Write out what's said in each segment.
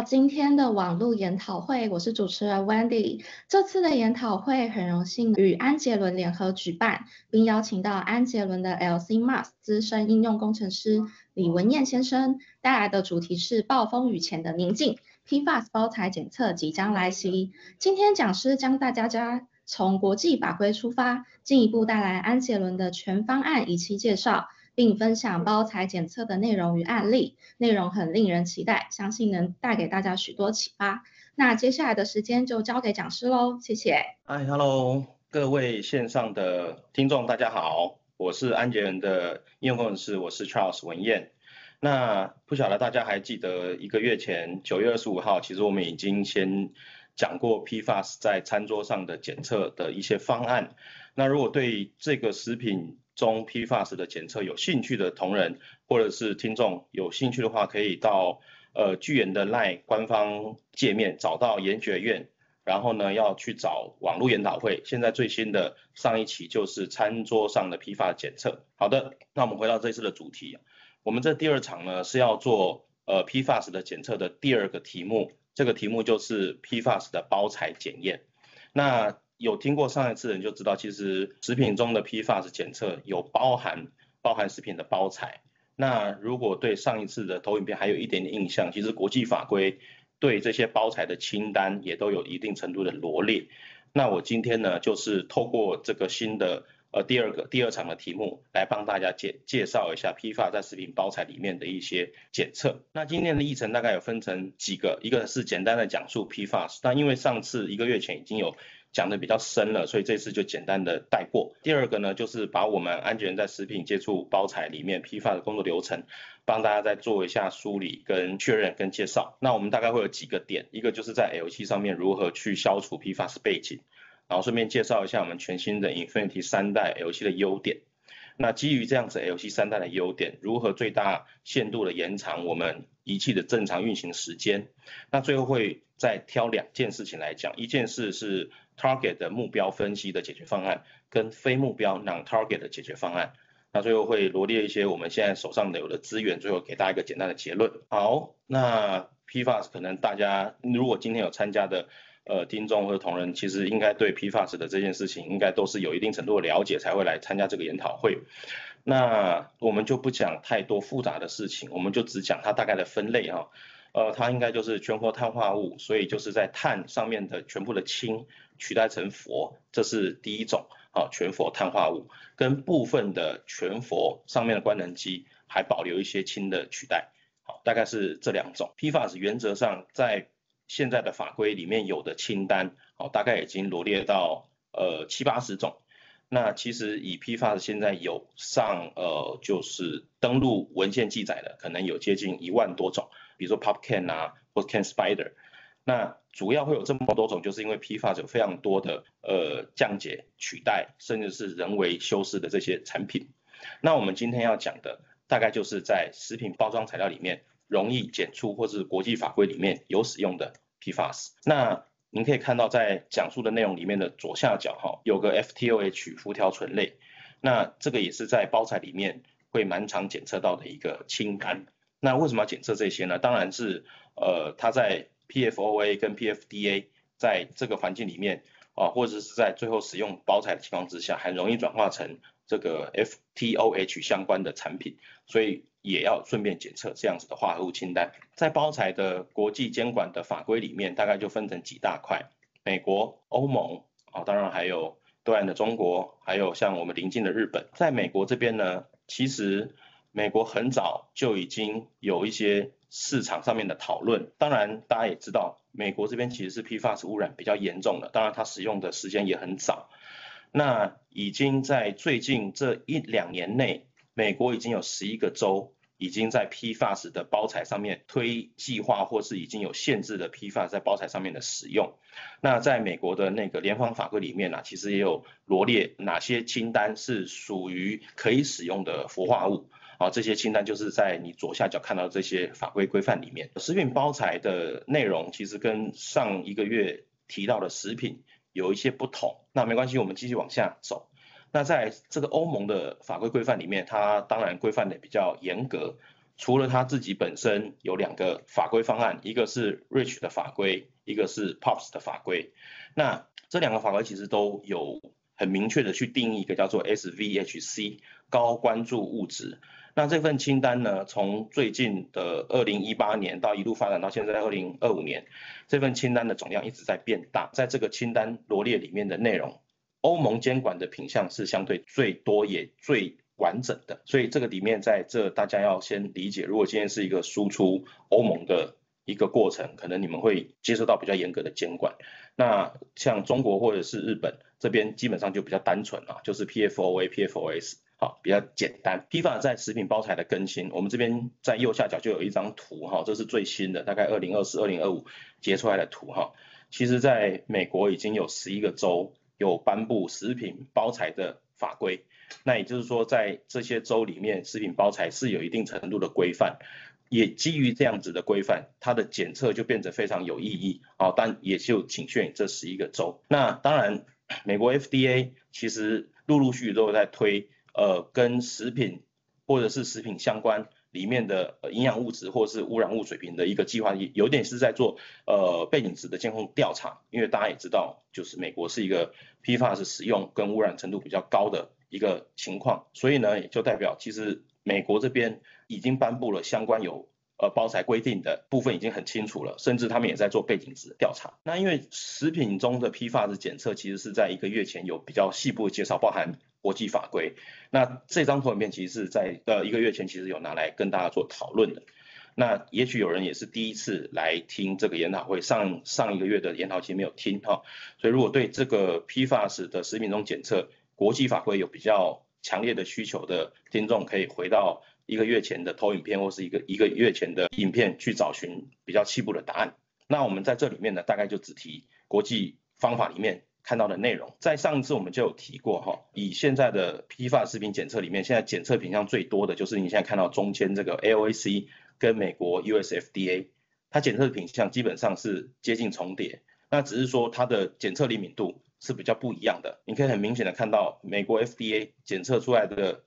今天的网络研讨会，我是主持人 Wendy。这次的研讨会很荣幸与安捷伦联合举办，并邀请到安捷伦的 LC-MS 资深应用工程师李文彦先生带来的主题是暴风雨前的宁静 PFAS 包材检测即将来袭。今天讲师将大家从国际法规出发，进一步带来安捷伦的全方案仪器介绍，并分享包材检测的内容与案例，内容很令人期待，相信能带给大家许多启发。那接下来的时间就交给讲师喽，谢谢。Hello， 各位线上的听众，大家好，我是安捷伦的应用工程师，我是 Charles 文彦。那不晓得大家还记得1个月前9月25号，其实我们已经先讲过 PFAS 在餐桌上的检测的一些方案。那如果对这个食品中 PFAS 的检测有兴趣的同仁或者是听众有兴趣的话，可以到巨研的 LINE 官方界面找到研学院，然后呢要去找网络研讨会。现在最新的上一期就是餐桌上的 PFAS 检测。好的，那我们回到这次的主题，我们这第二场呢是要做PFAS 的检测的第二个题目，这个题目就是 PFAS 的包材检验。那有听过上一次的人就知道，其实食品中的 PFAS 检测有包含食品的包材。那如果对上一次的投影片还有一点点印象，其实国际法规对这些包材的清单也都有一定程度的罗列。那我今天呢，就是透过这个新的第二场的题目来帮大家介绍一下 PFAS 在食品包材里面的一些检测。那今天的议程大概有分成几个，一个是简单的讲述 PFAS， 那因为上次1个月前已经有讲的比较深了，所以这次就简单的带过。第二个呢，就是把我们安捷伦在食品接触包材里面 PFAS 的工作流程帮大家再做一下梳理跟确认跟介绍。那我们大概会有几个点，一个就是在 LC 上面如何去消除 PFAS 背景，然后顺便介绍一下我们全新的 Infinity 3代 LC 的优点。那基于这样子 LC 3代的优点，如何最大限度的延长我们仪器的正常运行时间。那最后会再挑2件事情来讲，一件事是 Target 的目标分析的解决方案，跟非目标 Non-Target 的解决方案。那最后会罗列一些我们现在手上有的资源，最后给大家一个简单的结论。好，那 PFAS 可能大家如果今天有参加的听众或者同仁，其实应该对 PFAS 的这件事情应该都是有一定程度的了解，才会来参加这个研讨会。那我们就不讲太多复杂的事情，我们就只讲它大概的分类哈。它应该就是全活碳化物，所以就是在碳上面的全部的氢取代成氟，这是第一种全氟碳化物，跟部分的全氟上面的官能基还保留一些氢的取代，大概是这2种。PFAS 原则上在现在的法规里面有的清单，大概已经罗列到70-80种。那其实以 PFAS 现在有上就是登录文献记载的，可能有接近1万多种，比如说 PopCan 啊，或 CanSpider。那主要会有这么多种，就是因为 PFAS 有非常多的降解、取代，甚至是人为修饰的这些产品。那我们今天要讲的，大概就是在食品包装材料里面容易检出或是国际法规里面有使用的 PFAS。那您可以看到在讲述的内容里面的左下角有个 FTOH 氟条醇类，那这个也是在包材里面会蛮常检测到的一个清单。那为什么要检测这些呢？当然是它在 PFOA 跟 PFDA 在这个环境里面或者是在最后使用包材的情况之下，很容易转化成这个 FTOH 相关的产品，所以也要顺便检测这样子的化合物清单。在包材的国际监管的法规里面，大概就分成几大块，美国、欧盟当然还有对岸的中国，还有像我们邻近的日本。在美国这边呢，其实美国很早就已经有一些市场上面的讨论。当然大家也知道，美国这边其实是 PFAS 污染比较严重的，当然它使用的时间也很早。那已经在最近这1-2年内，美国已经有11个州已经在 PFAS 的包材上面推计划，或是已经有限制的 PFAS 在包材上面的使用。那在美国的那个联邦法规里面其实也有罗列哪些清单是属于可以使用的氟化物。这些清单就是在你左下角看到这些法规规范里面。食品包材的内容其实跟上1个月提到的食品有一些不同，那没关系，我们继续往下走。那在这个欧盟的法规规范里面，它当然规范的比较严格，除了它自己本身有2个法规方案，一个是 REACH 的法规，一个是 POPs 的法规。那这2个法规其实都有很明确的去定义一个叫做 SVHC 高关注物质。那这份清单呢，从最近的2018年到一路发展到现在2025年，这份清单的总量一直在变大。在这个清单罗列里面的内容，欧盟监管的品项是相对最多也最完整的，所以这个里面在这大家要先理解，如果今天是一个输出欧盟的一个过程，可能你们会接受到比较严格的监管。那像中国或者是日本这边基本上就比较单纯就是 PFOA、PFOS。好，比较简单。PFAS 在食品包材的更新，我们这边在右下角就有一张图这是最新的，大概2024、2025截出来的图其实在美国已经有11个州有颁布食品包材的法规，那也就是说在这些州里面，食品包材是有一定程度的规范，也基于这样子的规范，它的检测就变得非常有意义但也就仅限于这11个州。那当然，美国 FDA 其实陆续都有在推跟食品或者是食品相关里面的营养物质或是污染物水平的一个计划，有点是在做背景值的监控调查，因为大家也知道，就是美国是一个 PFAS 使用跟污染程度比较高的一个情况，所以呢，也就代表其实美国这边已经颁布了相关有包材规定的部分已经很清楚了，甚至他们也在做背景值调查。那因为食品中的 PFAS 检测其实是在1个月前有比较细部的介绍，包含国际法规。那这张图影片其实是在1个月前其实有拿来跟大家做讨论的。那也许有人也是第一次来听这个研讨会，上1个月的研讨期没有听所以如果对这个 PFAS 的食品中检测国际法规有比较强烈的需求的听众，可以回到1个月前的投影片或是一个月前的影片去找寻比较细部的答案。那我们在这里面呢，大概就只提国际方法里面看到的内容。在上一次我们就有提过以现在的 PFAS 食品检测里面，现在检测品项最多的就是你现在看到中间这个 LAC 跟美国 USFDA， 它检测的品项基本上是接近重叠，那只是说它的检测灵敏度是比较不一样的。你可以很明显的看到美国 FDA 检测出来的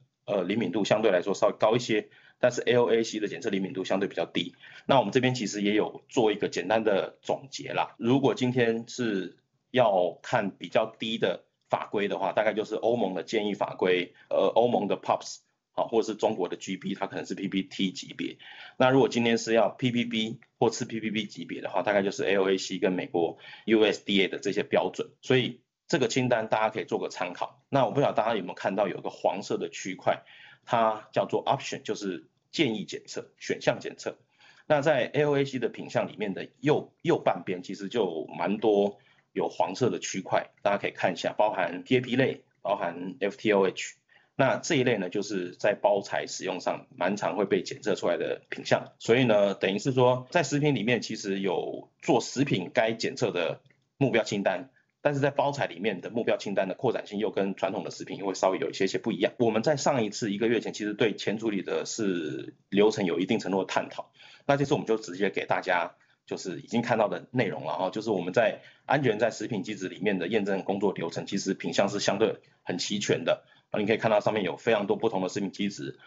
灵敏度相对来说稍微高一些，但是 LAC 的检测灵敏度相对比较低。那我们这边其实也有做一个简单的总结啦。如果今天是要看比较低的法规的话，大概就是欧盟的建议法规，欧盟的 POPs 或者是中国的 GB， 它可能是 PPT 级别。那如果今天是要 PPB 或次 PPB 级别的话，大概就是 LAC 跟美国 USDA 的这些标准。所以这个清单大家可以做个参考。那我不晓得大家有没有看到有一个黄色的区块，它叫做 option， 就是建议检测、选项检测。那在 LAC 的品项里面的右半边其实就蛮多有黄色的区块，大家可以看一下，包含 TAP 类，包含 FTOH。那这一类呢，就是在包材使用上蛮常会被检测出来的品项。所以呢，等于是说在食品里面其实有做食品该检测的目标清单，但是在包材里面的目标清单的扩展性又跟传统的食品又会稍微有一些不一样。我们在上一次1个月前其实对前处理的是流程有一定程度的探讨，那这次我们就直接给大家就是已经看到的内容了就是我们在安全在食品机制里面的验证工作流程，其实品项是相对很齐全的你可以看到上面有非常多不同的食品机制，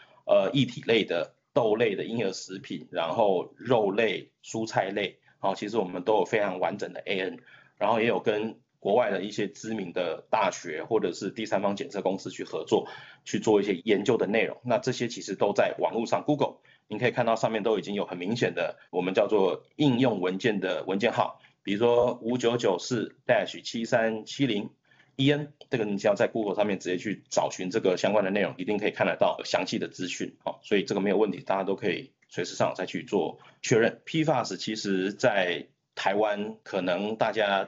液体类的、豆类的婴儿食品，然后肉类、蔬菜类其实我们都有非常完整的 AN， 然后也有跟国外的一些知名的大学或者是第三方检测公司去合作，去做一些研究的内容。那这些其实都在网络上 Google， 你可以看到上面都已经有很明显的我们叫做应用文件的文件号，比如说5994-7370 EN， 这个你只要在 Google 上面直接去找寻这个相关的内容，一定可以看得到详细的资讯所以这个没有问题，大家都可以随时上网再去做确认。 PFAS 其实在台湾可能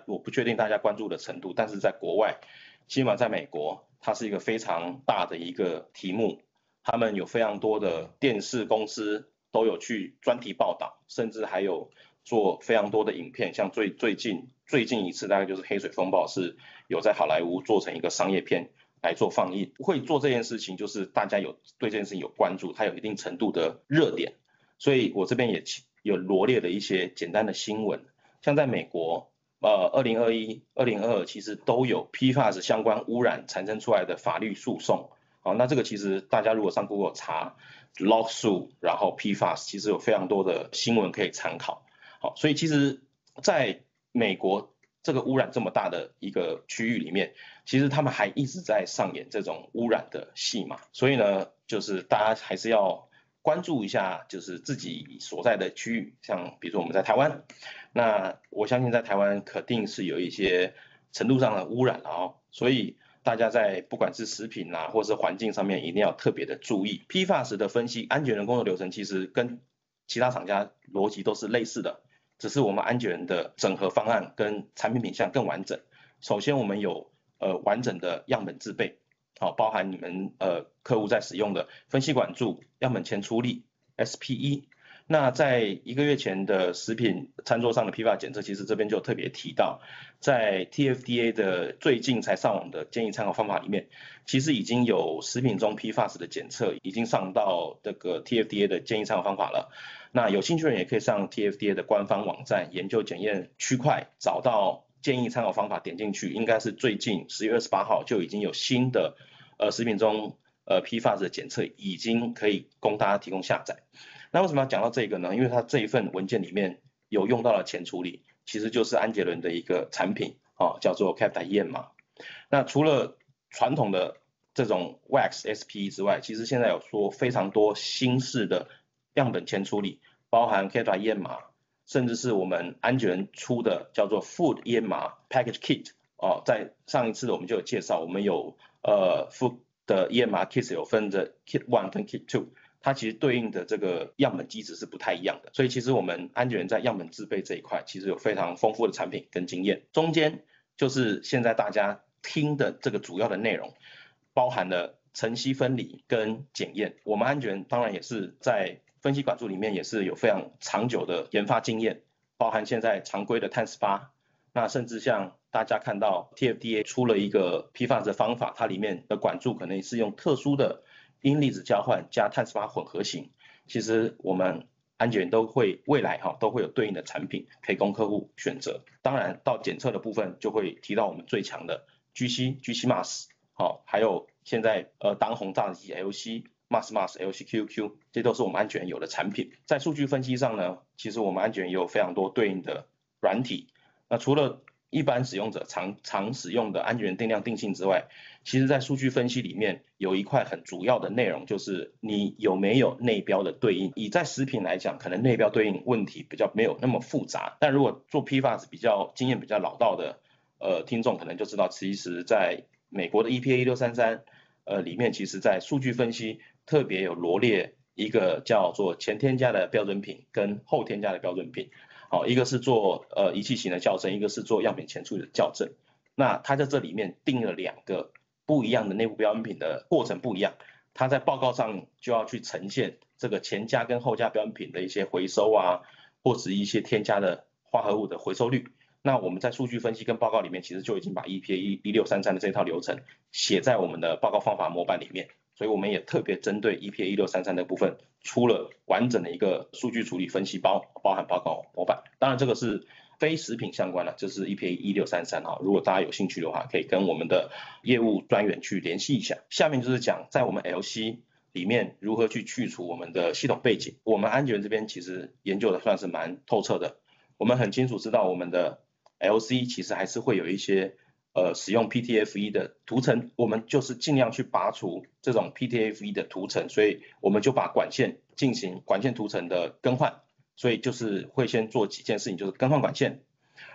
我不确定大家关注的程度，但是在国外，起码在美国，它是一个非常大的一个题目，他们有非常多的电视公司都有去专题报道，甚至还有做非常多的影片，像最近一次大概就是黑水风暴，是有在好莱坞做成一个商业片来做放映。会做这件事情就是大家有对这件事情有关注，它有一定程度的热点，所以我这边也有罗列了一些简单的新闻，像在美国2021、2022其实都有 PFAS 相关污染产生出来的法律诉讼那这个其实大家如果上 Google 查 lawsuit， 然后 PFAS 其实有非常多的新闻可以参考。好，所以其实在美国这个污染这么大的一个区域里面，其实他们还一直在上演这种污染的戏码。所以呢，就是大家还是要关注一下，就是自己所在的区域，像比如说我们在台湾，那我相信在台湾肯定是有一些程度上的污染了哦，所以大家在不管是食品或是环境上面一定要特别的注意。PFAS 的分析安检人工作流程其实跟其他厂家逻辑都是类似的，只是我们安检人的整合方案跟产品品项更完整。首先我们有完整的样本制备，好，包含你们客户在使用的分析管柱、样本前处理 SPE。那在1个月前的食品餐桌上的 PFAS 检测，其实这边就特别提到，在 TFDA 的最近才上网的建议参考方法里面，其实已经有食品中 PFAS 的检测已经上到这个 TFDA 的建议参考方法了。那有兴趣的人也可以上 TFDA 的官方网站研究检验区块，找到建议参考方法，点进去，应该是最近10月28号就已经有新的食品中PFAS 的检测已经可以供大家提供下载。那为什么要讲到这个呢？因为它这一份文件里面有用到了前处理，其实就是安捷伦的一个产品叫做 Cap-EMA。那除了传统的这种 Wax SPE 之外，其实现在有说非常多新式的样本前处理，包含 Cap-EMA， 甚至是我们安捷伦出的叫做 Food EMA Package Kit。在上一次我们就有介绍，我们有Food 的 EMA Kit 有分着 Kit 1跟 Kit 2。它其实对应的这个样本机制是不太一样的，所以其实我们安捷伦在样本制备这一块其实有非常丰富的产品跟经验。中间就是现在大家听的这个主要的内容，包含了层析分离跟检验。我们安捷伦当然也是在分析管柱里面也是有非常长久的研发经验，包含现在常规的碳18，那甚至像大家看到 TFDA 出了一个 PFAS 的方法，它里面的管柱可能是用特殊的阴离子交换加碳18混合型，其实我们安捷伦都会未来都会有对应的产品可以供客户选择。当然到检测的部分就会提到我们最强的 GC、GC-MS， 还有现在当红炸机 LC、MAS-MAS、LC-QQ， 这都是我们安捷伦有的产品。在数据分析上呢，其实我们安捷伦也有非常多对应的软体。那除了一般使用者常使用的安捷伦定量定性之外，其实在数据分析里面有一块很主要的内容，就是你有没有内标的对应。以在食品来讲，可能内标对应问题比较没有那么复杂，但如果做 PFAS 经验比较老道的听众可能就知道，其实在美国的 EPA 1633里面，其实在数据分析特别有罗列一个叫做前添加的标准品跟后添加的标准品。一个是做仪器型的校正，一个是做样品前处理的校正。那它在这里面定了2个不一样的内部标准品的过程不一样，它在报告上就要去呈现这个前加跟后加标准品的一些回收或者一些添加的化合物的回收率。那我们在数据分析跟报告里面其实就已经把 EPA 1633的这套流程写在我们的报告方法模板里面，所以我们也特别针对 EPA 1633的部分出了完整的一个数据处理分析包，包含报告模板。当然这个是非食品相关的，就是 EPA 1633如果大家有兴趣的话，可以跟我们的业务专员去联系一下。下面就是讲在我们 LC 里面如何去去除我们的系统背景。我们安捷伦这边其实研究的算是蛮透彻的，我们很清楚知道我们的 LC 其实还是会有一些使用 PTFE 的涂层，我们就是尽量去拔除这种 PTFE 的涂层，所以我们就把管线进行管线涂层的更换，所以就是会先做几件事情，就是更换管线，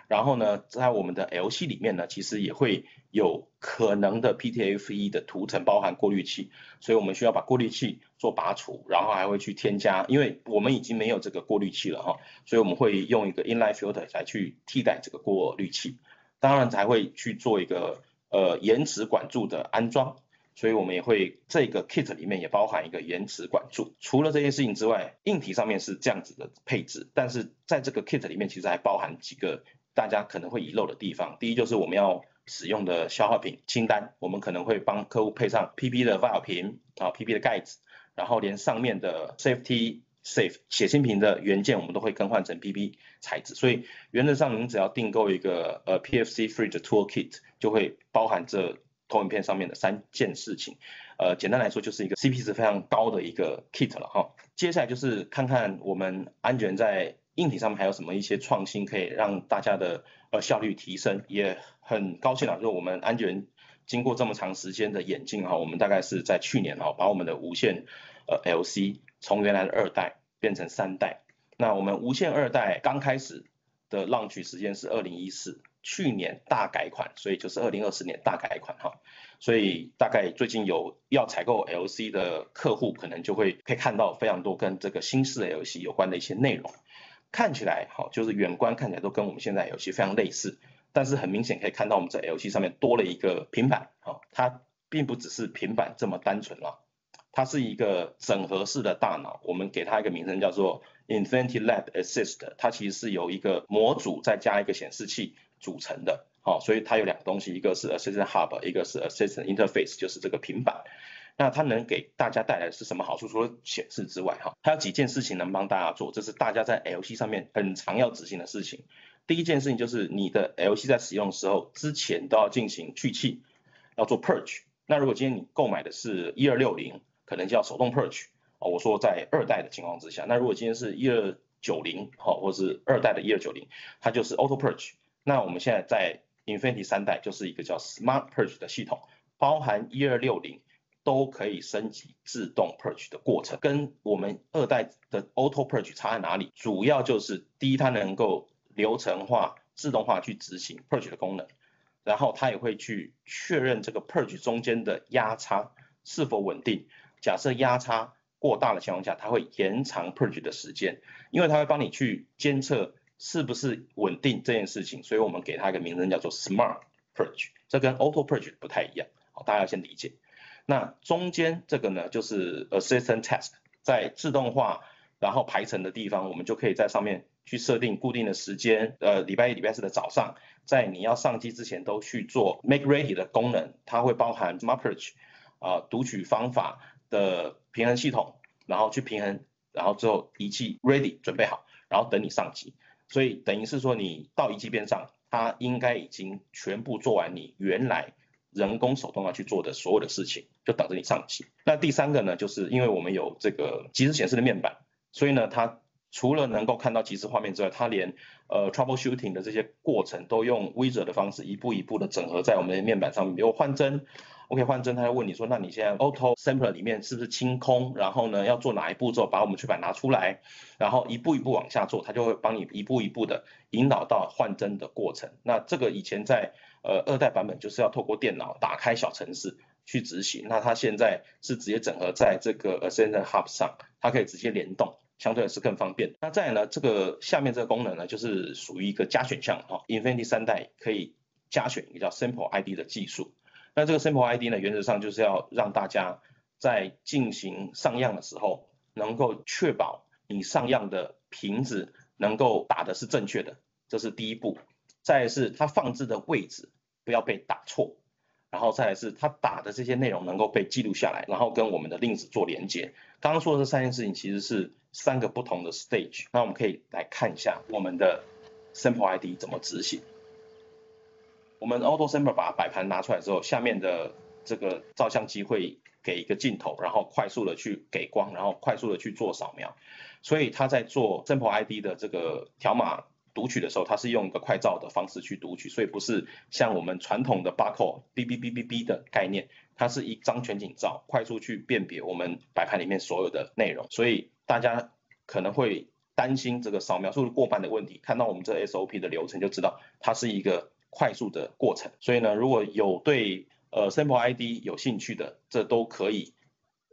然后呢在我们的 LC 里面呢其实也会有可能的 PTFE 的涂层，包含过滤器，所以我们需要把过滤器做拔除，然后还会去添加，因为我们已经没有这个过滤器了所以我们会用一个 inline filter 来去替代这个过滤器，当然才会去做一个延迟管柱的安装，所以我们也会这个 kit 里面也包含一个延迟管柱。除了这些事情之外，硬体上面是这样子的配置，但是在这个 kit 里面其实还包含几个大家可能会遗漏的地方。第一就是我们要使用的消耗品清单，我们可能会帮客户配上 PP 的 vial 瓶PP 的盖子，然后连上面的 safety safe 血清瓶的原件我们都会更换成 PP 材质，所以原则上您只要订购一个PFC Fridge Tool Kit 就会包含这投影片上面的3件事情。简单来说就是一个 CP 值非常高的一个 kit 了哈。接下来就是看看我们安全在硬体上面还有什么一些创新可以让大家的效率提升。也很高兴就是我们安全经过这么长时间的演进我们大概是在去年把我们的无线LC 从原来的2代变成3代。那我们无线2代刚开始的 launch 时间是2014，去年大改款，所以就是2020年大改款哈。所以大概最近有要采购 LC 的客户，可能就可以看到非常多跟这个新式的 LC 有关的一些内容。看起来就是远观看起来都跟我们现在 LC 非常类似，但是很明显可以看到我们在 LC 上面多了一个平板它并不只是平板这么单纯了，它是一个整合式的大脑，我们给它一个名称叫做 Infinity Lab Assist， 它其实是由一个模组再加一个显示器组成的所以它有2个东西，一个是 Assistant Hub， 一个是 Assistant Interface， 就是这个平板。那它能给大家带来的是什么好处？除了显示之外它有几件事情能帮大家做，这是大家在 LC 上面很常要执行的事情。第一件事情就是你的 LC 在使用的时候之前都要进行去气，要做 Purge。那如果今天你购买的是1260，可能就要手动 Purge我说在2代的情况之下，那如果今天是1290或是2代的1290，它就是 Auto Purge。那我们现在在 Infinity 3代就是一个叫 Smart Purge 的系统，包含1260都可以升级自动 Purge 的过程。跟我们2代的 Auto Purge 差在哪里？主要就是第一，它能够流程化、自动化去执行 Purge 的功能，然后它也会去确认这个 Purge 中间的压差是否稳定。假设压差过大的情况下，它会延长 Purge 的时间，因为它会帮你去监测是不是稳定这件事情，所以我们给它一个名称叫做 Smart Purge， 这跟 Auto Purge 不太一样，大家要先理解。那中间这个呢，就是 Assistant Task， 在自动化然后排程的地方，我们就可以在上面去设定固定的时间，礼拜1、礼拜4的早上，在你要上机之前都去做 Make Ready 的功能，它会包含 Smart Purge，读取方法的平衡系统，然后去平衡，然后之后仪器 ready 准备好，然后等你上机。所以等于是说你到仪器边上，它应该已经全部做完你原来人工手动要去做的所有的事情，就等着你上机。那第3个呢，就是因为我们有这个即时显示的面板，所以呢它除了能够看到即时画面之外，它连troubleshooting 的这些过程都用 Wizard 的方式一步一步的整合在我们的面板上面。比如换针，OK 换针，他会问你说，那你现在 Auto Sampler 里面是不是清空？然后呢要做哪一步骤把我们曲板拿出来，然后一步一步往下做，他就会帮你一步一步的引导到换针的过程。那这个以前在2代版本就是要透过电脑打开小程式去执行，那它现在是直接整合在这个 Assistant Hub 上，它可以直接联动，相对的是更方便。那再来呢，这个下面这个功能呢，就是属于一个加选项Infinity 3代可以加选一个叫 Sample ID 的技术。那这个 Sample ID 呢，原则上就是要让大家在进行上样的时候，能够确保你上样的瓶子能够打的是正确的，这是第一步。再来是它放置的位置不要被打错，然后再来是它打的这些内容能够被记录下来，然后跟我们的令子做连接。刚刚说的这3件事情其实是3个不同的 stage， 那我们可以来看一下我们的 Sample ID 怎么执行。我们 Auto Sampler 把摆盘拿出来之后，下面的这个照相机会给一个镜头，然后快速的去给光，然后快速的去做扫描。所以它在做 Sample ID 的这个条码读取的时候，它是用一个快照的方式去读取，所以不是像我们传统的 barcode 哔哔哔哔哔的概念，它是一张全景照，快速去辨别我们摆盘里面所有的内容。所以大家可能会担心这个扫描速度过半的问题，看到我们这 SOP 的流程就知道它是一个快速的过程。所以呢，如果有对Sample ID 有兴趣的，这都可以，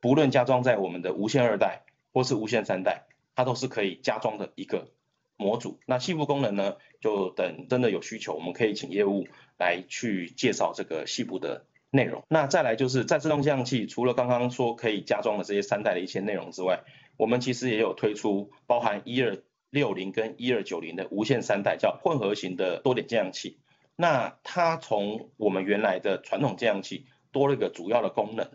不论加装在我们的无线2代或是无线3代，它都是可以加装的一个模组。那细部功能呢，就等真的有需求，我们可以请业务来去介绍这个细部的内容。那再来就是在自动降器，除了刚刚说可以加装的这些3代的一些内容之外，我们其实也有推出包含1260跟1290的无线3代，叫混合型的多点降器。那它从我们原来的传统降样器多了一个主要的功能。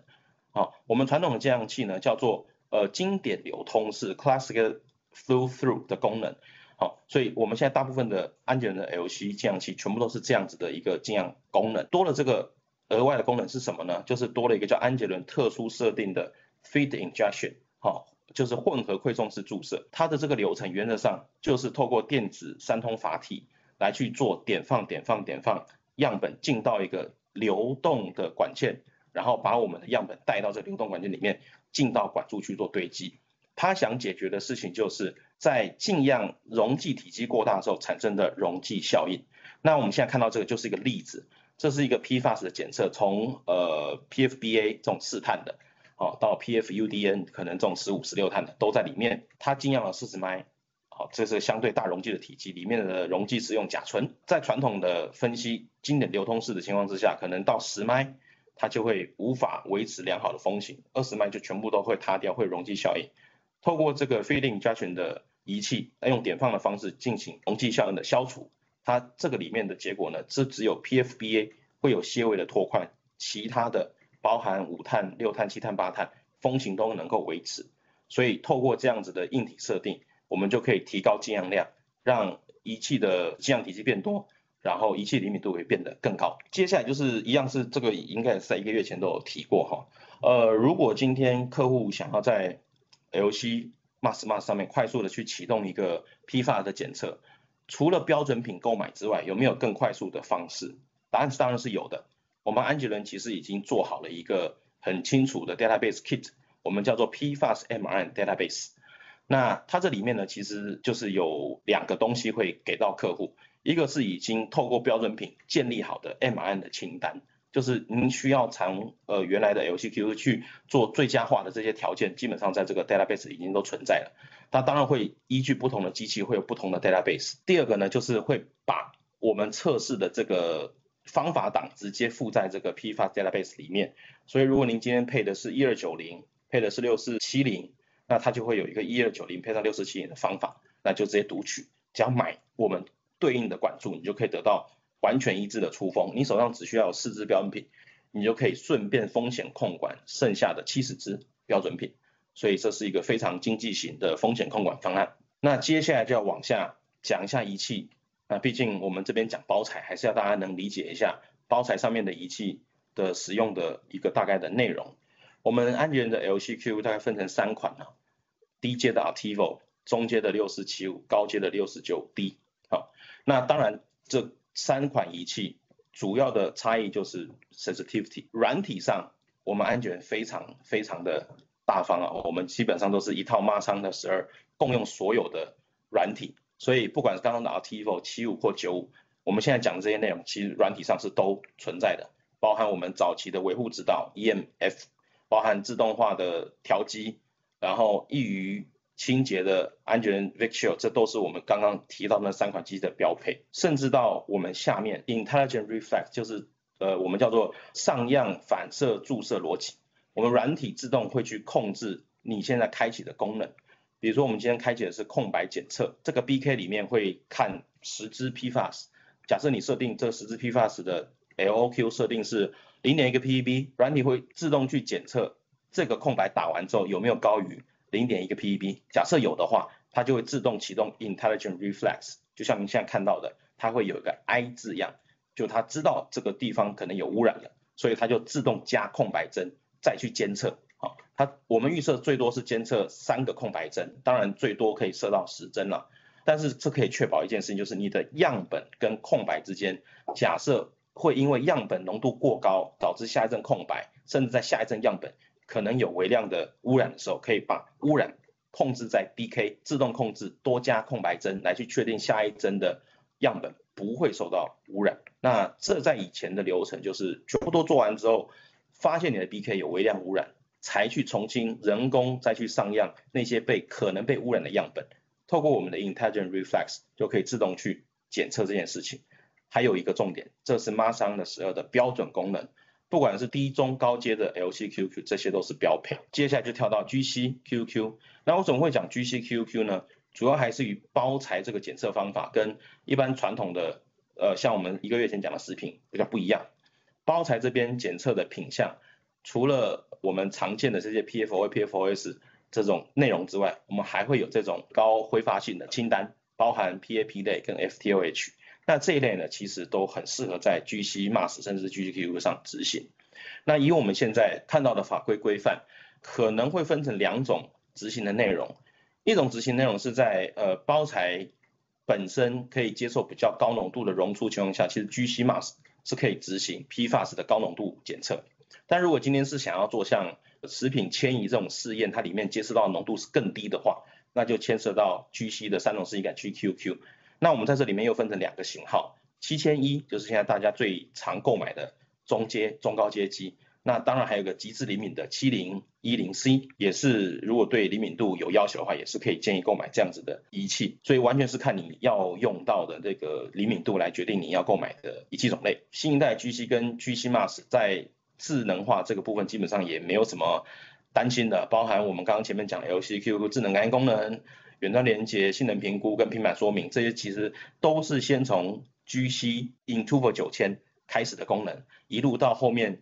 我们传统的降样器呢叫做经典流通式 Classic Flow Through 的功能。所以我们现在大部分的安检的 LC 降样器全部都是这样子的一个降样功能。多了这个额外的功能是什么呢？就是多了一个叫安杰伦特殊设定的 feed injection，就是混合馈送式注射。它的这个流程原则上就是透过电子三通阀体来去做点放样本进到一个流动的管线，然后把我们的样本带到这个流动管线里面，进到管柱去做堆积。他想解决的事情就是在进样溶剂体积过大的时候产生的溶剂效应。那我们现在看到这个就是一个例子，这是一个 PFAS 的检测，从PFBA 这种4碳的，到 PFUDN 可能这种15、16碳的都在里面。它进样了40麦，这是相对大溶剂的体积，里面的溶剂是用甲醇。在传统的分析经典流通式的情况之下，可能到10麦它就会无法维持良好的风行，20麦就全部都会塌掉，会溶剂效应。透过这个 feed injection 的仪器，用点放的方式进行溶剂效应的消除。它这个里面的结果呢，是只有 PFBA 会有些微的拓宽，其他的包含5碳、6碳、7碳、8碳风行都能够维持。所以透过这样子的硬体设定，我们就可以提高进样量，让仪器的进样体积变多，然后仪器灵敏度会变得更高。接下来就是一样是这个应该是在1个月前都有提过如果今天客户想要在 LC MAS 上面快速的去启动一个 PFAS 的检测，除了标准品购买之外，有没有更快速的方式？答案当然是有的。我们安杰伦其实已经做好了一个很清楚的 database kit， 我们叫做 PFAS mRNA database。那它这里面呢，其实就是有2个东西会给到客户，一个是已经透过标准品建立好的 mRNA 的清单，就是您需要从原来的 LCQ 去做最佳化的这些条件，基本上在这个 database 已经都存在了。它当然会依据不同的机器会有不同的 database。第2个呢，就是会把我们测试的这个方法档直接附在这个 PFAS database 里面。所以如果您今天配的是1290，配的是6470，那它就会有一个1290配上6470的方法，那就直接读取，只要买我们对应的管柱，你就可以得到完全一致的出风。你手上只需要有4支标准品，你就可以顺便风险控管剩下的70支标准品。所以这是一个非常经济型的风险控管方案。那接下来就要往下讲一下仪器。那毕竟我们这边讲包材，还是要大家能理解一下包材上面的仪器的使用的一个大概的内容。我们安杰伦的 LCQ 大概分成3款低阶的 Artivo， 中阶的6475，高阶的649D。那当然这3款仪器主要的差异就是 sensitivity。软体上我们安杰伦非常的大方我们基本上都是一套 MAS 的12共用所有的软体，所以不管是刚刚的 Artivo 75或95，我们现在讲的这些内容其实软体上是都存在的，包含我们早期的维护指导 EMF， 包含自动化的调机，然后易于清洁的安杰伦 Vic Shield， 这都是我们刚刚提到的那3款机的标配。甚至到我们下面 Intelligent Reflex， 就是我们叫做上样反射注射逻辑，我们软体自动会去控制你现在开启的功能。比如说我们今天开启的是空白检测，这个 BK 里面会看10支 PFAS， 假设你设定这10支 PFAS 的 LOQ 设定是 0.1 个 ppb， 软体会自动去检测这个空白打完之后有没有高于 0.1 个 ppb， 假设有的话，它就会自动启动 Intelligent Reflex， 就像您现在看到的，它会有一个 I 字样，就它知道这个地方可能有污染了，所以它就自动加空白针再去监测。我们预设最多是监测3个空白针，当然最多可以设到10针了。但是这可以确保一件事情，就是你的样本跟空白之间，假设会因为样本浓度过高导致下一阵空白，甚至在下一阵样本可能有微量的污染的时候，可以把污染控制在 BK 自动控制，多加空白针来去确定下一针的样本不会受到污染。那这在以前的流程就是全部都做完之后，发现你的 BK 有微量污染，才去重新人工再去上样那些可能被污染的样本，透过我们的 Intelligent Reflex 就可以自动去检测这件事情。还有一个重点，这是 MAS 的12的标准功能，不管是低中高阶的 LCQQ 这些都是标配。接下来就跳到 GCQQ， 那我怎么会讲 GCQQ 呢？主要还是与包材这个检测方法跟一般传统的像我们1个月前讲的食品比较不一样。包材这边检测的品项，除了我们常见的这些 PFOA、PFOS 这种内容之外，我们还会有这种高挥发性的清单，包含 PAP 类跟 FTOH。那这一类呢，其实都很适合在 GC、MAS 甚至 GCQ 上执行。那以我们现在看到的法规规范，可能会分成2种执行的内容。一种执行内容是在包材本身可以接受比较高浓度的溶出情况下，其实 GC-MAS 是可以执行 PFAS 的高浓度检测。但如果今天是想要做像食品迁移这种试验，它里面接触到的浓度是更低的话，那就牵涉到 GC 的3种试剂感 GQQ。那我们在这里面又分成2个型号，7001就是现在大家最常购买的中高阶机。那当然还有个极致灵敏的7010C，也是如果对灵敏度有要求的话，也是可以建议购买这样子的仪器。所以完全是看你要用到的这个灵敏度来决定你要购买的仪器种类。新一代 GC 跟 GC-MAS 在智能化这个部分基本上也没有什么担心的，包含我们刚刚前面讲的 LCQ 智能感应功能、远端连接、性能评估跟平板说明，这些其实都是先从 GC Intuvo 9000开始的功能，一路到后面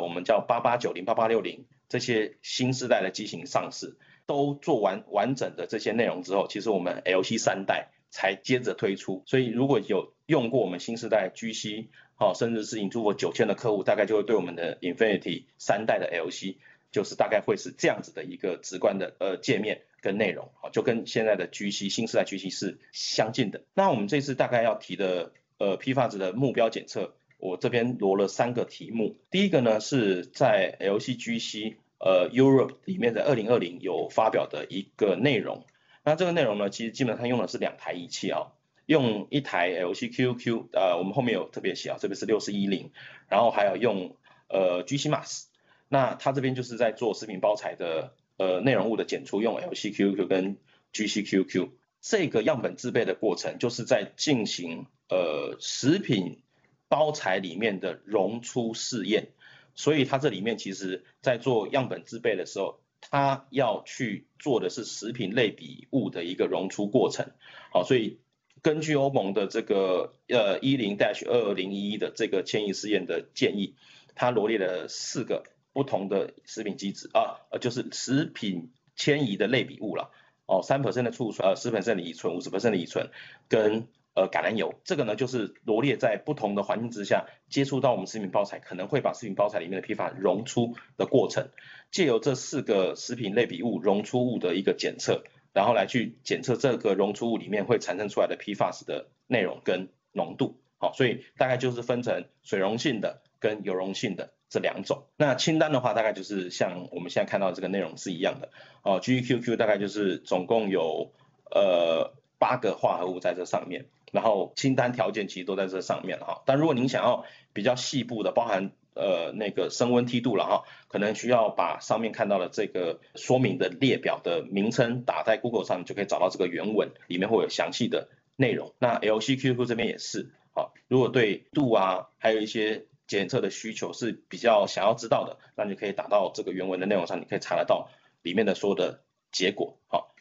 我们叫8890、8860这些新世代的机型上市，都做完整的这些内容之后，其实我们 LC 3代才接着推出。所以如果有用过我们新世代 GC 甚至是 Intuvo 9000的客户，大概就会对我们的 Infinity 3代的 LC 就是大概会是这样子的一个直观的界面跟内容，就跟现在的 GC 新世代 GC 是相近的。那我们这次大概要提的PFAS 的目标检测，我这边罗了3个题目。第一个呢是在 LCGC Europe 里面的2020有发表的一个内容。那这个内容呢，其实基本上用的是2台仪器用一台 LCQQ， 我们后面有特别写这边是6410，然后还有用GC-MAS。那它这边就是在做食品包材的内容物的检出，用 LCQQ 跟 GCQQ。这个样本制备的过程，就是在进行食品包材里面的溶出试验，所以它这里面其实在做样本制备的时候，它要去做的是食品类比物的一个溶出过程。所以根据欧盟的这个10-2201的这个迁移试验的建议，它罗列了4个不同的食品基质就是食品迁移的类比物了，3% 的醋醇，10% 的乙醇，50% 的乙醇跟橄榄油。这个呢就是罗列在不同的环境之下接触到我们食品包材，可能会把食品包材里面的 PFAS 溶出的过程，借由这4个食品类比物溶出物的一个检测，然后来去检测这个溶出物里面会产生出来的 PFAS 的内容跟浓度。所以大概就是分成水溶性的跟油溶性的这2种。那清单的话，大概就是像我们现在看到这个内容是一样的。GQQ 大概就是总共有8个化合物在这上面，然后清单条件其实都在这上面了但如果您想要比较细部的，包含那个升温梯度了可能需要把上面看到的这个说明的列表的名称打在 Google 上，你就可以找到这个原文，里面会有详细的内容。那 LCQQ 这边也是如果对度还有一些检测的需求是比较想要知道的，那你可以打到这个原文的内容上，你可以查得到里面的所有的结果。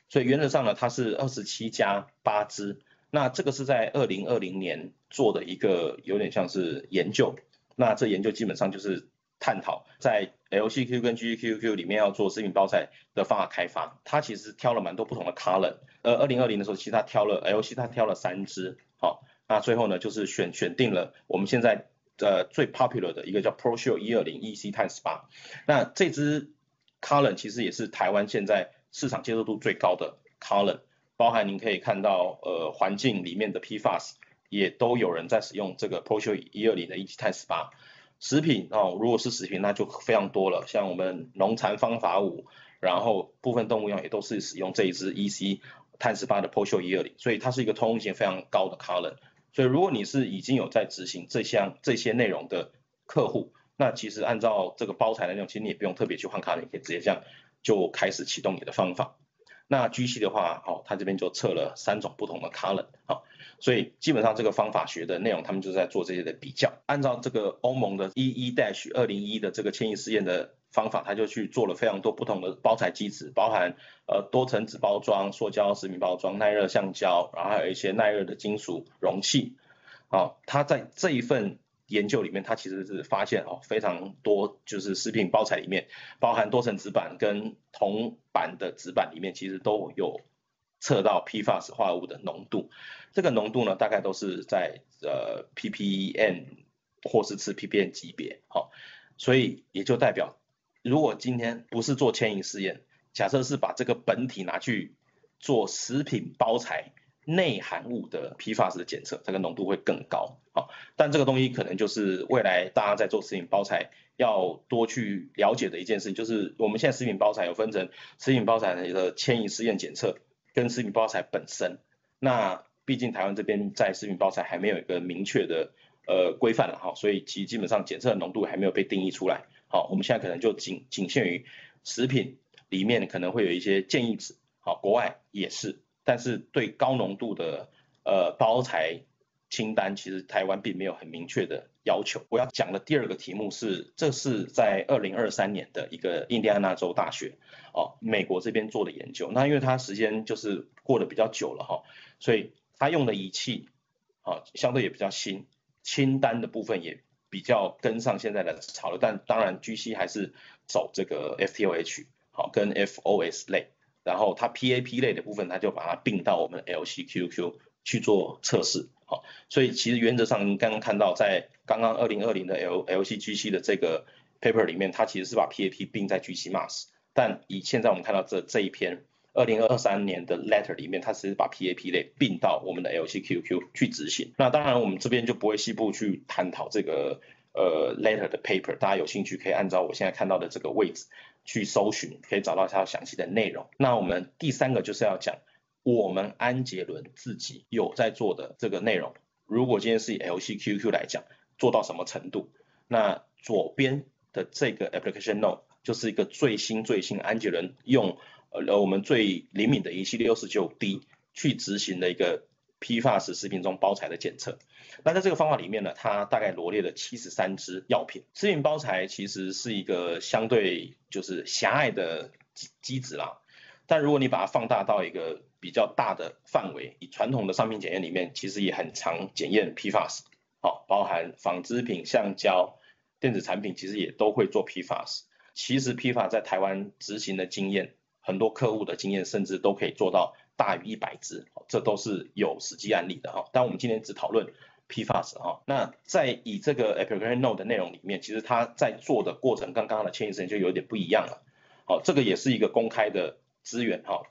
所以原则上呢，它是27+8支。那这个是在2020年做的一个有点像是研究。那这研究基本上就是探讨在 LCQ 跟 GQQ 里面要做食品包材的方法开发，它其实挑了蛮多不同的 color。2020的时候，其实它挑了 LC， 它挑了3支。那最后呢，就是选定了我们现在最 popular 的一个叫 ProShield 120 EC-18。那这支 color 其实也是台湾现在市场接受度最高的 color， 包含您可以看到环境里面的 PFAS 也都有人在使用这个 ProShield 120的 EC-18。食品如果是食品那就非常多了，像我们农残方法5，然后部分动物用也都是使用这一支 EC-18 的 ProShield 120，所以它是一个通用性非常高的 color。所以如果你是已经有在执行这些内容的客户，那其实按照这个包材的内容，其实你也不用特别去换color，你可以直接这样就开始启动你的方法。那 GC 的话它这边就测了3种不同的 color。所以基本上这个方法学的内容他们就在做这些的比较，按照这个欧盟的 EE-201 的这个迁移试验的方法，他就去做了非常多不同的包材基质，包含多层纸包装、塑胶食品包装、耐热橡胶，然后还有一些耐热的金属容器。他在这一份研究里面，他其实是发现非常多，就是食品包材里面包含多层纸板跟铜板的纸板里面，其实都有测到 PFAS 化合物的浓度。这个浓度呢，大概都是在ppm 或是次 ppm 级别，好，所以也就代表，如果今天不是做迁移试验，假设是把这个本体拿去做食品包材内含物的 PFAS 的检测，这个浓度会更高。好，但这个东西可能就是未来大家在做食品包材要多去了解的一件事情，就是我们现在食品包材有分成食品包材的迁移试验检测跟食品包材本身。那毕竟台湾这边在食品包材还没有一个明确的规范了哈，所以基本上检测的浓度还没有被定义出来。好，我们现在可能就仅限于食品里面可能会有一些建议值，好，国外也是，但是对高浓度的包材清单，其实台湾并没有很明确的要求。我要讲的第二个题目是，这是在2023年的一个印第安纳州大学美国这边做的研究。那因为它时间就是过得比较久了哈，所以它用的仪器相对也比较新，清单的部分也比较跟上现在的潮流，但当然 GC 还是走这个 FTOH 跟 FOS 类，然后它 PAP 类的部分，它就把它并到我们 LCQQ 去做测试。好，所以其实原则上您刚刚看到在刚刚2020的 LCGC 的这个 paper 里面，它其实是把 PAP 并在 GC-MS， 但以现在我们看到这一篇2023年的 letter 里面，它只是把 PAP 类并到我们的 LCQQ 去执行。那当然我们这边就不会细部去探讨这个letter 的 paper， 大家有兴趣可以按照我现在看到的这个位置去搜寻，可以找到它详细的内容。那我们第三个就是要讲我们安捷伦自己有在做的这个内容，如果今天是以 LCQQ 来讲，做到什么程度？那左边的这个 application note 就是一个最新安捷伦用我们最灵敏的仪器 649D 去执行的一个 PFAS 食品中包材的检测。那在这个方法里面呢，它大概罗列了73支药品。食品包材其实是一个相对就是狭隘的机制啦，但如果你把它放大到一个比较大的范围，以传统的商品检验里面，其实也很常检验 PFAS， 包含纺织品、橡胶、电子产品，其实也都会做 PFAS。其实 PFAS 在台湾执行的经验，很多客户的经验甚至都可以做到大于100支，这都是有实际案例的哈。但我们今天只讨论 PFAS 哈。那在以这个 application note 的内容里面，其实它在做的过程跟刚刚的迁移实验就有点不一样了。好，这个也是一个公开的资源哈，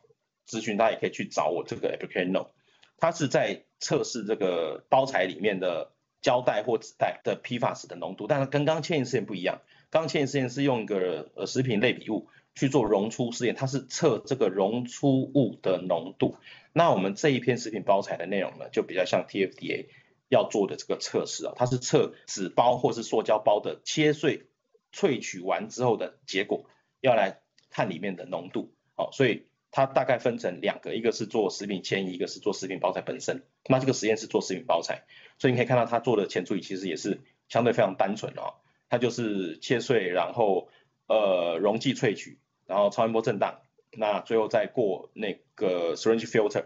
咨询大家也可以去找我这个 application note， 它是在测试这个包材里面的胶带或纸袋的 PFAS 的浓度，但是跟刚刚迁移试验不一样。刚刚迁移试验是用一个食品类比物去做溶出试验，它是测这个溶出物的浓度。那我们这一篇食品包材的内容呢，就比较像 TFDA 要做的这个测试它是测纸包或是塑胶包的切碎萃取完之后的结果，要来看里面的浓度。所以它大概分成2个，一个是做食品迁移，一个是做食品包材本身。那这个实验是做食品包材，所以你可以看到它做的前处理其实也是相对非常单纯它就是切碎，然后溶剂萃取，然后超音波震荡，那最后再过那个 syringe filter，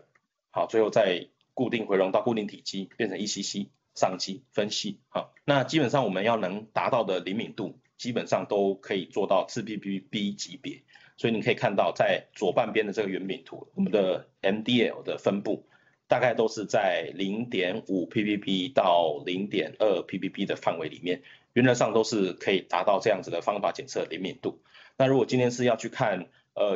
好，最后再固定回溶到固定体积，变成 1cc 上机分析。好，那基本上我们要能达到的灵敏度，基本上都可以做到次 ppb 级别。所以你可以看到在左半边的这个圆饼图，我们的 MDL 的分布大概都是在 0.5 ppb 到 0.2 ppb 的范围里面，原则上都是可以达到这样子的方法检测灵敏度。那如果今天是要去看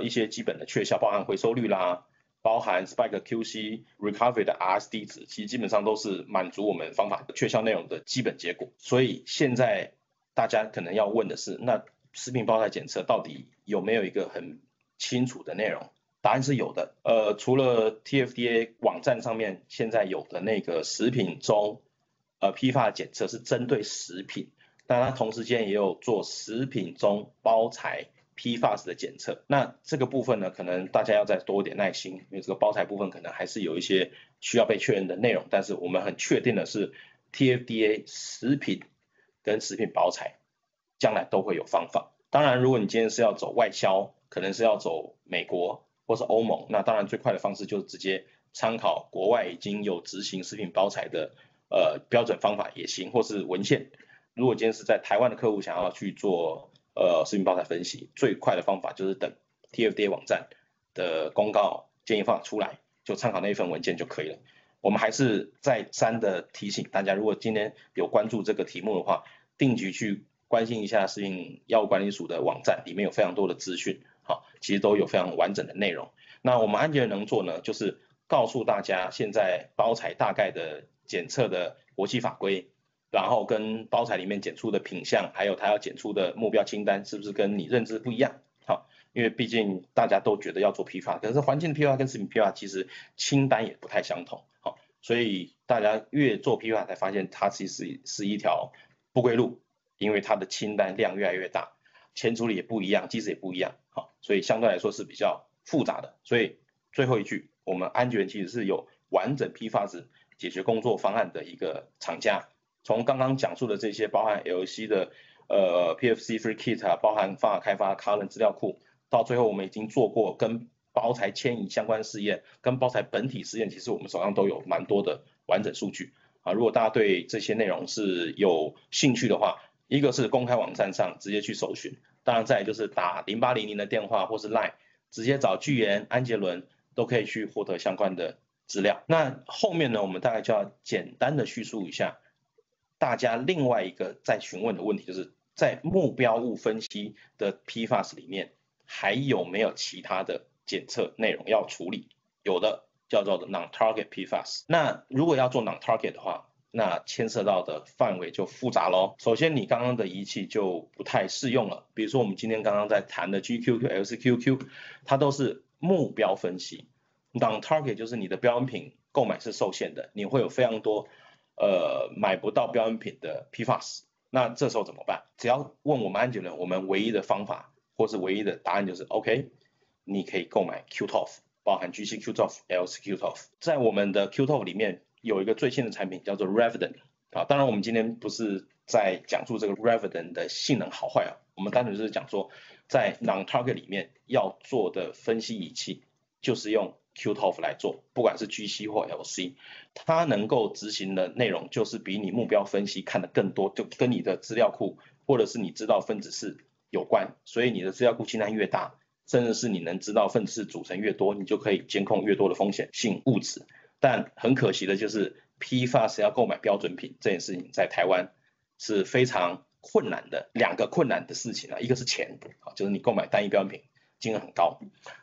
一些基本的确效，包含回收率啦，包含 Spike QC Recovery 的 RSD 值，其实基本上都是满足我们方法确效内容的基本结果。所以现在大家可能要问的是，那食品包材检测到底有没有一个很清楚的内容？答案是有的。除了 TFDA 网站上面现在有的那个食品中PFAS 检测是针对食品，但它同时间也有做食品中包材 PFAS 的检测。那这个部分呢，可能大家要再多一点耐心，因为这个包材部分可能还是有一些需要被确认的内容。但是我们很确定的是 ，TFDA 食品跟食品包材将来都会有方法。当然，如果你今天是要走外销，可能是要走美国或是欧盟，那当然最快的方式就是直接参考国外已经有执行食品包材的标准方法也行，或是文献。如果今天是在台湾的客户想要去做食品包材分析，最快的方法就是等 TFDA 网站的公告建议方法出来，就参考那一份文件就可以了。我们还是再三的提醒大家，如果今天有关注这个题目的话，定期去关心一下食品药物管理署的网站，里面有非常多的资讯，好，其实都有非常完整的内容。那我们安杰伦能做呢，就是告诉大家现在包材大概的检测的国际法规，然后跟包材里面检出的品项，还有它要检出的目标清单是不是跟你认知不一样？好，因为毕竟大家都觉得要做批发，可是环境的批发跟食品批发其实清单也不太相同，好，所以大家越做批发才发现它其实是一条不归路，因为它的清单量越来越大，前处理也不一样，机制也不一样，好，所以相对来说是比较复杂的。所以最后一句，我们安杰伦其实是有完整批发子解决工作方案的一个厂家。从刚刚讲述的这些，包含 LC 的PFC Free Kit 啊，包含方法开发 Column 资料库，到最后我们已经做过跟包材迁移相关试验，跟包材本体试验，其实我们手上都有蛮多的完整数据啊。如果大家对这些内容是有兴趣的话，一个是公开网站上直接去搜寻，当然再来就是打0800的电话或是 Line 直接找巨源、安杰伦都可以去获得相关的资料。那后面呢，我们大概就要简单的叙述一下大家另外一个在询问的问题，就是在目标物分析的 PFAS 里面还有没有其他的检测内容要处理？有的叫做 non-target PFAS。那如果要做 non-target 的话，那牵涉到的范围就复杂咯。首先你刚刚的仪器就不太适用了，比如说我们今天刚刚在谈的 GQQ、LCQQ， 它都是目标分析。non-target 就是你的标准品购买是受限的，你会有非常多买不到标准品的 PFAS， 那这时候怎么办？只要问我们安杰伦，我们唯一的方法或是唯一的答案就是 OK， 你可以购买 QTOF， 包含 GC QTOF、LC QTOF。在我们的 QTOF 里面有一个最新的产品叫做 Reviden 啊，当然我们今天不是在讲述这个 Reviden 的性能好坏啊，我们单纯就是讲说在 non-target 里面要做的分析仪器就是用QTOF 来做，不管是 GC 或 LC， 它能够执行的内容就是比你目标分析看得更多，就跟你的资料库或者是你知道分子式有关，所以你的资料库清单越大，甚至是你能知道分子式组成越多，你就可以监控越多的风险性物质。但很可惜的就是PFAS 要购买标准品这件事情在台湾是非常困难的，两个困难的事情啊，一个是钱，就是你购买单一标准品金额很高，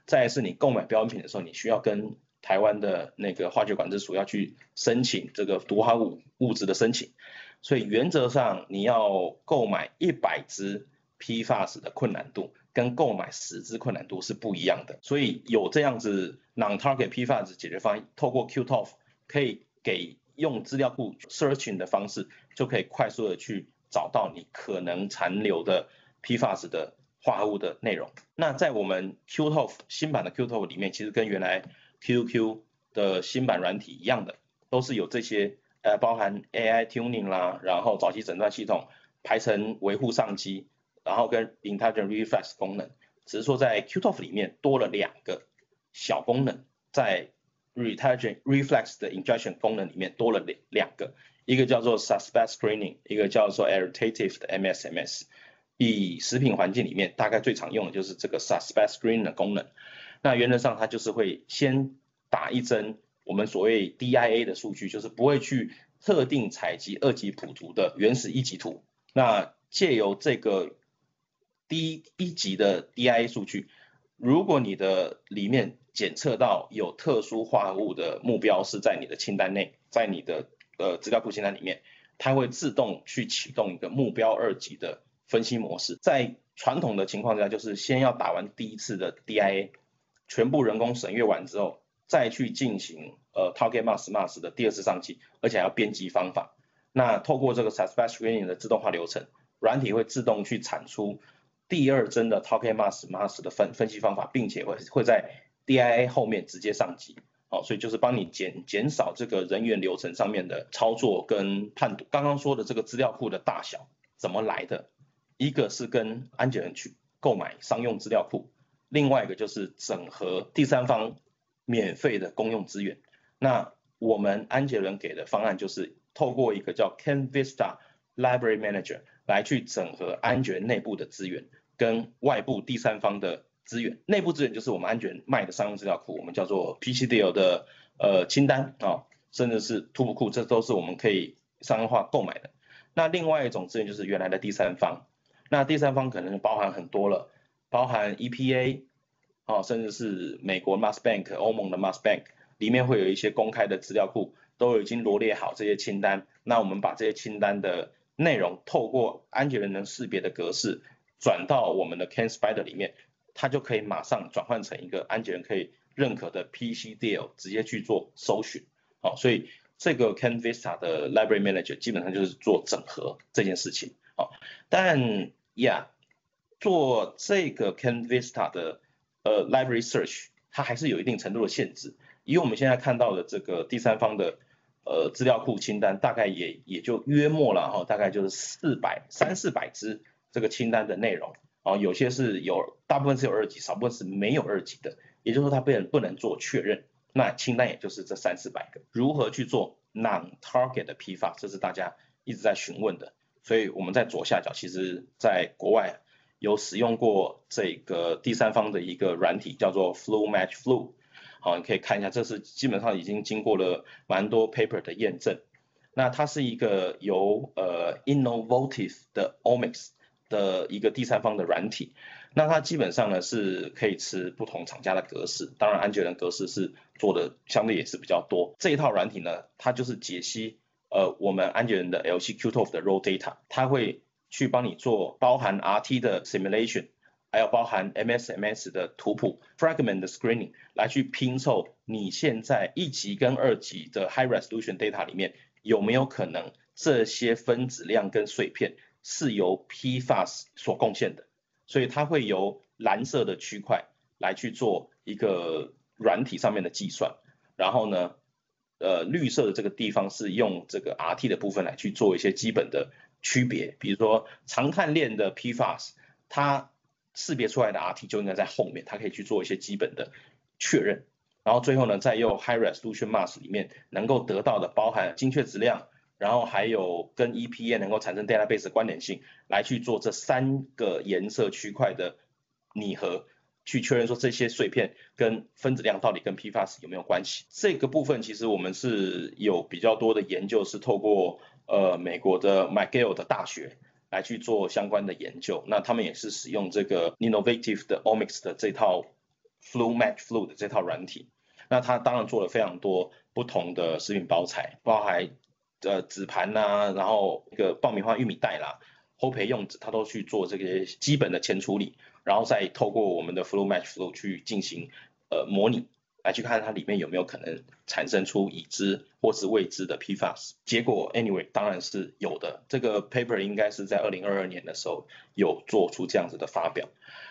再来是你购买标准品的时候，你需要跟台湾的那个化学管制署要去申请这个毒化物质的申请，所以原则上你要购买100支 PFAS 的困难度跟购买10支困难度是不一样的，所以有这样子 non-target PFAS 解决方案，透过 QTOF 可以给用资料库 searching 的方式，就可以快速的去找到你可能残留的 PFAS 的化合物的内容。那在我们 QTOF 新版的 QTOF 里面，其实跟原来 QQ 的新版软体一样的，都是有这些包含 AI tuning 啦，然后早期诊断系统、排程维护上机，然后跟 Intelligent Reflex 功能，只是说在 QTOF 里面多了2个小功能，在 Intelligent Reflex 的 injection 功能里面多了2个，一个叫做 Suspect Screening， 一个叫做 Additive 的 MSMS。以食品环境里面大概最常用的就是这个 Suspect Screening 的功能。那原则上它就是会先打一针我们所谓 DIA 的数据，就是不会去特定采集2级谱图的原始1级图，那借由这个第一级的 DIA 数据，如果你的里面检测到有特殊化合物的目标是在你的清单内，在你的资料库清单里面，它会自动去启动一个目标2级的分析模式。在传统的情况下，就是先要打完第一次的 DIA， 全部人工审阅完之后，再去进行target mask 的第2次上机，而且还要编辑方法。那透过这个 Suspect Screening 的自动化流程，软体会自动去产出第2针的 target mask 的分析方法，并且会在 DIA 后面直接上机。所以就是帮你减少这个人员流程上面的操作跟判读。刚刚说的这个资料库的大小怎么来的？一个是跟安杰伦去购买商用资料库，另外一个就是整合第三方免费的公用资源。那我们安杰伦给的方案就是透过一个叫 CanVista Library Manager 来去整合安杰伦内部的资源跟外部第三方的资源，内部资源就是我们安全卖的商用资料库，我们叫做 PCDL 的清单甚至是图谱库，这都是我们可以商用化购买的。那另外一种资源就是原来的第三方，那第三方可能包含很多了，包含 EPA 甚至是美国 Mass Bank、欧盟的 Mass Bank 里面会有一些公开的资料库，都已经罗列好这些清单。那我们把这些清单的内容透过安全人能识别的格式转到我们的 CAN-SPIDER 里面，它就可以马上转换成一个安全人可以认可的 PCDL， 直接去做搜寻。所以这个 CAN-VISTA 的 Library Manager 基本上就是做整合这件事情。但做这个 CAN-VISTA 的Library Search 它还是有一定程度的限制，因为我们现在看到的这个第三方的资料库清单大概也就约莫了大概就是300-400支这个清单的内容有些是大部分是有2级，少部分是没有2级的，也就是说它不能做确认，那清单也就是这300-400个。如何去做 non-target 的批发，这是大家一直在询问的，所以我们在左下角其实在国外有使用过这个第三方的一个软体叫做 FluMatchFlu， 你可以看一下，这是基本上已经经过了蛮多 paper 的验证。那它是一个由Innovative 的 Omics 的一个第三方的软体，那它基本上呢是可以吃不同厂家的格式，当然安全人格式是做的相对也是比较多。这一套软体呢，它就是解析我们安全人的 LC/Q-TOF 的 raw data， 它会去帮你做包含 RT 的 simulation， 还有包含 MSMS 的图谱 fragment 的 screening， 来去拼凑你现在1级跟2级的 high resolution data 里面有没有可能这些分子量跟碎片是由 PFAS 所贡献的，所以它会由蓝色的区块来去做一个软体上面的计算，然后呢绿色的这个地方是用这个 RT 的部分来去做一些基本的区别，比如说长碳链的 PFAS 它识别出来的 RT 就应该在后面，它可以去做一些基本的确认，然后最后呢再用 High Resolution Mask 里面能够得到的包含精确质量，然后还有跟 EPA 能够产生 database 的关联性，来去做这3个颜色区块的拟合，去确认说这些碎片跟分子量到底跟 PFAS 有没有关系。这个部分其实我们是有比较多的研究是透过美国的 McGill 的大学来去做相关的研究，那他们也是使用这个 Innovative 的 Omics 的这套 FluMatchFlu 的这套软体，那他当然做了非常多不同的食品包材，包含纸盘然后一个爆米花玉米袋啦，烘焙用纸，它都去做这些基本的前处理，然后再透过我们的 FluMatchFlu 去进行模拟，来去看它里面有没有可能产生出已知或是未知的 PFAS。结果 anyway 当然是有的，这个 paper 应该是在2022年的时候有做出这样子的发表，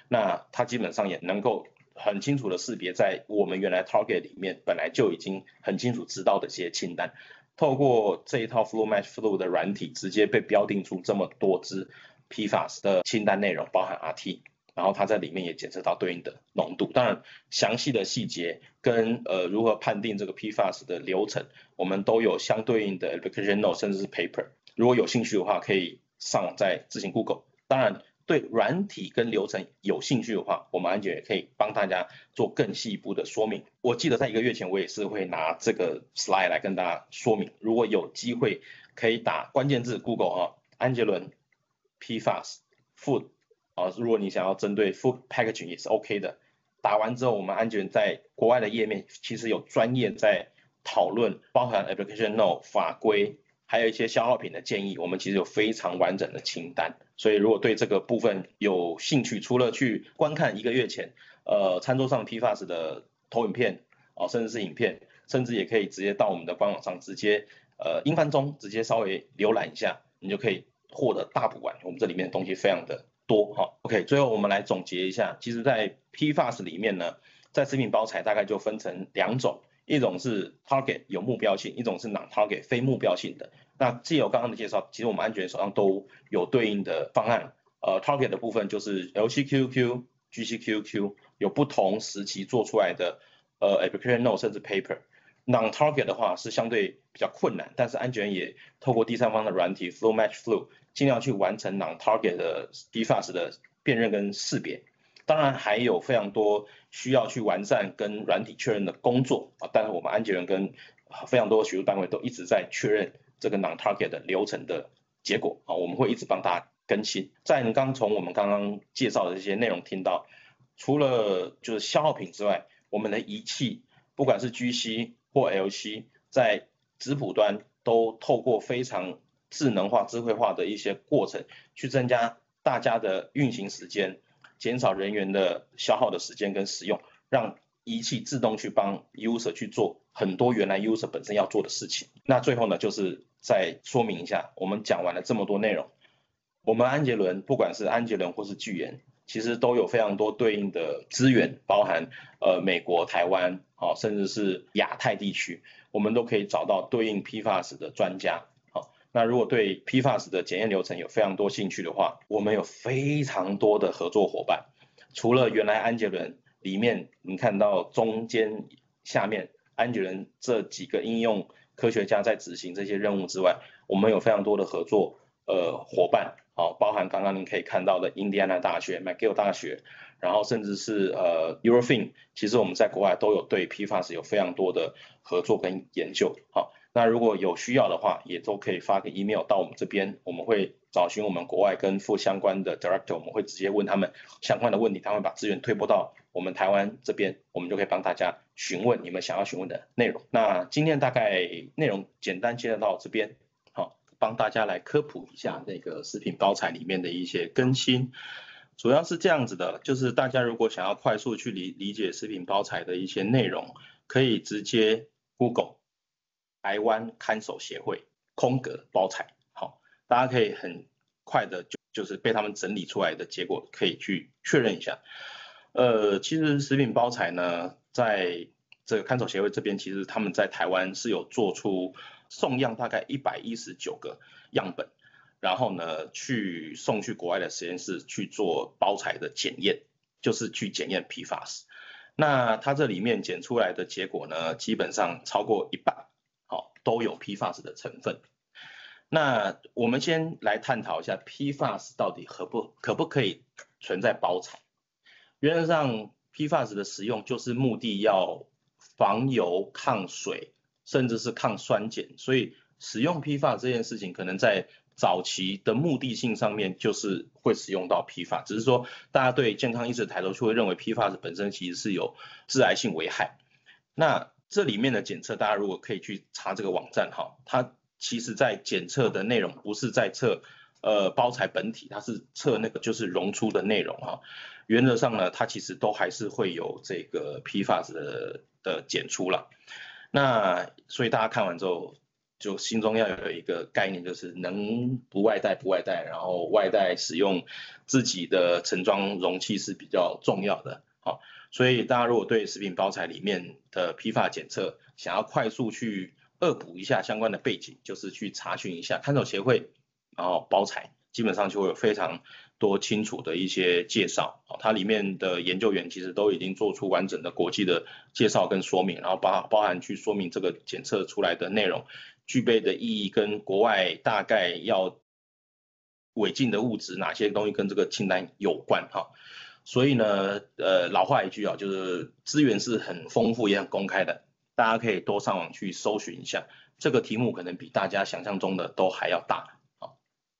那它基本上也能够很清楚的识别在我们原来 target 里面本来就已经很清楚知道的这些清单，透过这一套 FluMatchFlu 的软体直接被标定出这么多支 PFAS 的清单内容，包含 RT， 然后它在里面也检测到对应的浓度。当然详细的细节跟如何判定这个 PFAS 的流程，我们都有相对应的 application note 甚至是 paper， 如果有兴趣的话可以上再自行 Google。当然对软体跟流程有兴趣的话，我们安全也可以帮大家做更细一步的说明。我记得在1个月前我也是会拿这个 slide 来跟大家说明，如果有机会可以打关键字 Google 安杰伦 PFAS Food 如果你想要针对 Food Packaging 也是 OK 的，打完之后我们安全在国外的页面其实有专业在讨论，包含 application note 法规，还有一些消耗品的建议，我们其实有非常完整的清单，所以如果对这个部分有兴趣，除了去观看1个月前餐桌上 PFAS 的投影片甚至是影片，甚至也可以直接到我们的官网上直接英翻中直接稍微浏览一下，你就可以获得大补完，我们这里面的东西非常的多OK， 最后我们来总结一下，其实在 PFAS 里面呢，在食品包材大概就分成2种，一种是 target 有目标性，一种是 non-target 非目标性的。那藉由刚刚的介绍，其实我们安全手上都有对应的方案。target 的部分就是 LC/Q-Q、GC/Q-Q 有不同时期做出来的application note 甚至 paper。non-target 的话是相对比较困难，但是安全也透过第三方的软体 FluMatchFlu 尽量去完成 non-target 的 PFAS 的辨认跟识别。当然还有非常多需要去完善跟软体确认的工作啊，但是我们安捷伦跟非常多的学术单位都一直在确认这个 non-target 的流程的结果啊，我们会一直帮大家更新。在从我们刚刚介绍的这些内容听到，除了就是消耗品之外，我们的仪器不管是 GC 或 LC， 在质谱端都透过非常智能化、智慧化的一些过程，去增加大家的运行时间，减少人员的消耗的时间跟使用，让仪器自动去帮 user 去做很多原来 user 本身要做的事情。那最后呢，就是再说明一下，我们讲完了这么多内容，我们安捷伦不管是安捷伦或是巨研，其实都有非常多对应的资源，包含美国、台湾，甚至是亚太地区，我们都可以找到对应 PFAS 的专家。那如果对 PFAS 的检验流程有非常多兴趣的话，我们有非常多的合作伙伴。除了原来安捷伦里面你看到中间下面安捷伦这几个应用科学家在执行这些任务之外，我们有非常多的合作伙伴，包含刚刚您可以看到的印第安纳大学、McGill 大学，然后甚至是Eurofin， 其实我们在国外都有对 PFAS 有非常多的合作跟研究。那如果有需要的话，也都可以发个 email 到我们这边，我们会找寻我们国外跟负相关的 director， 我们会直接问他们相关的问题，他们会把资源推播到我们台湾这边，我们就可以帮大家询问你们想要询问的内容。那今天大概内容简单介绍到这边，帮大家来科普一下那个食品包材里面的一些更新。主要是这样子的，就是大家如果想要快速去理解食品包材的一些内容，可以直接 Google 台湾看守协会空格包材，大家可以很快的就是被他们整理出来的结果可以去确认一下。其实食品包材呢，在这个看守协会这边，其实他们在台湾是有做出送样大概119个样本，然后呢送去国外的实验室去做包材的检验，就是去检验 PFAS。那它这里面检出来的结果呢，基本上超过1半，都有 PFAS 的成分。那我们先来探讨一下 PFAS 到底可不可以存在包材。原则上 PFAS 的使用就是目的要防油、抗水，甚至是抗酸碱，所以使用 PFAS 这件事情可能在早期的目的性上面就是会使用到 PFAS， 只是说大家对健康意识抬头就会认为 PFAS 本身其实是有致癌性危害。那这里面的检测，大家如果可以去查这个网站，它其实在检测的内容不是在测包材本体，它是测那个就是溶出的内容。原则上呢，它其实都还是会有这个 PFAS 的检出了。那所以大家看完之后，就心中要有一个概念，就是能不外带不外带，然后外带使用自己的盛装容器是比较重要的。所以大家如果对食品包材里面的 PFAS 检测想要快速去恶补一下相关的背景，就是去查询一下看守协会，然后包材基本上就会有非常多清楚的一些介绍。它里面的研究员其实都已经做出完整的国际的介绍跟说明，然后包含去说明这个检测出来的内容具备的意义跟国外大概要违禁的物质哪些东西跟这个清单有关。所以呢，老话一句就是资源是很丰富也很公开的，大家可以多上网去搜寻一下，这个题目可能比大家想象中的都还要大。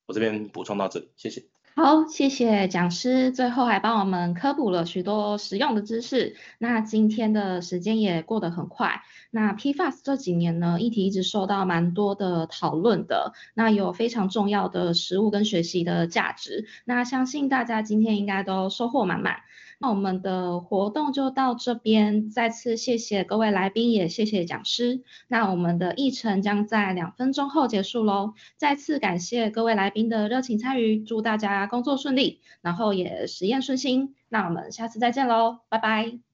我这边补充到这里，谢谢。好，谢谢讲师，最后还帮我们科普了许多实用的知识。那今天的时间也过得很快。那 PFAS 这几年呢，议题一直受到蛮多的讨论的，那有非常重要的实务跟学习的价值。那相信大家今天应该都收获满满。那我们的活动就到这边，再次谢谢各位来宾，也谢谢讲师。那我们的议程将在2分钟后结束咯。再次感谢各位来宾的热情参与，祝大家工作顺利，然后也实验顺心。那我们下次再见咯，拜拜。